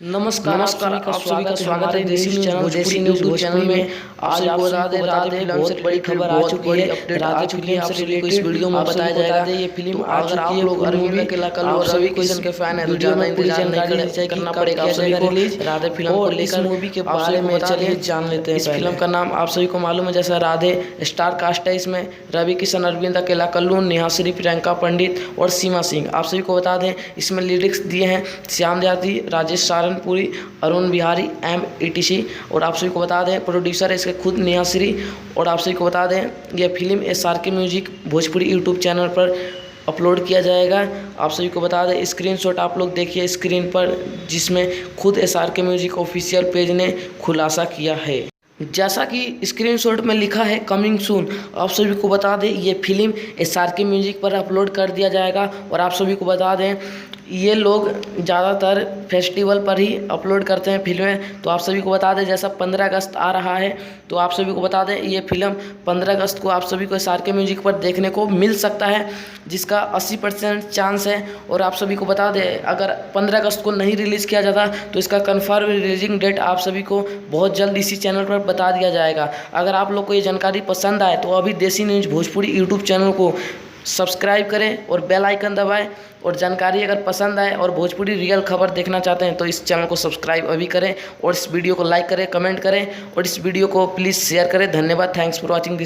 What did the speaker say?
नमस्कार आप सभी का स्वागत है देसी न्यूज़ भोजपुरी में। आज आपको बता दें फिल्म से बड़ी खबर आ चुकी है, अपडेट आ चुकी है। आप सभी को इस वीडियो में बताया जाएगा। ये फिल्म आ चुकी है, लोग अरविंद अकेला कल और रवि किशन के फैन है तो ज़्यादा इंतजार नहीं करना पड़ेगा आप सभी को। राधे फिल्म को लेकर मूवी के बारे में चलिए जान लेते हैं। इस फिल्म का नाम आप सभी को मालूम है, जैसा राधे स्टार कास्ट है। इसमें रवि किशन, अरविंद अकेला कल्लू, नेहा श्री, प्रियंका पंडित और सीमा सिंह। आप सभी को बता दें इसमें लिरिक्स दिए हैं श्याम देहाती, राजेश सारनपुरी, अरुण बिहारी, etc। और आप सभी को बता दें प्रोड्यूसर इसके खुद नेहा श्री। और आप सभी को बता दें यह film SRK music Bhojpuri YouTube channel पर अपलोड किया जाएगा। आप सभी को बता दें स्क्रीनशॉट आप लोग देखिए स्क्रीन पर, जिसमें खुद SRK म्यूजिक ऑफिशियल पेज ने खुलासा किया है। जैसा कि स्क्रीनशॉट में लिखा है कमिंग सून। आप सभी को बता दें ये फिल्म SRK म्यूजिक पर अपलोड कर दिया जाएगा। और आप सभी को बता दें ये लोग ज़्यादातर फेस्टिवल पर ही अपलोड करते हैं फिल्में। तो आप सभी को बता दें जैसा 15 अगस्त आ रहा है तो आप सभी को बता दें ये फिल्म 15 अगस्त को आप सभी को SRK म्यूजिक पर देखने को मिल सकता है, जिसका 80% चांस है। और आप सभी को बता दें अगर 15 अगस्त को नहीं रिलीज़ किया जाता तो इसका कन्फर्म रिलीजिंग डेट आप सभी को बहुत जल्द इसी चैनल पर बता दिया जाएगा। अगर आप लोग को ये जानकारी पसंद आए तो अभी देसी न्यूज़ भोजपुरी यूट्यूब चैनल को सब्सक्राइब करें और बेल आइकन दबाएं। और जानकारी अगर पसंद आए और भोजपुरी रियल खबर देखना चाहते हैं तो इस चैनल को सब्सक्राइब अभी करें और इस वीडियो को लाइक करें, कमेंट करें और इस वीडियो को प्लीज़ शेयर करें। धन्यवाद। Thanks for watching this.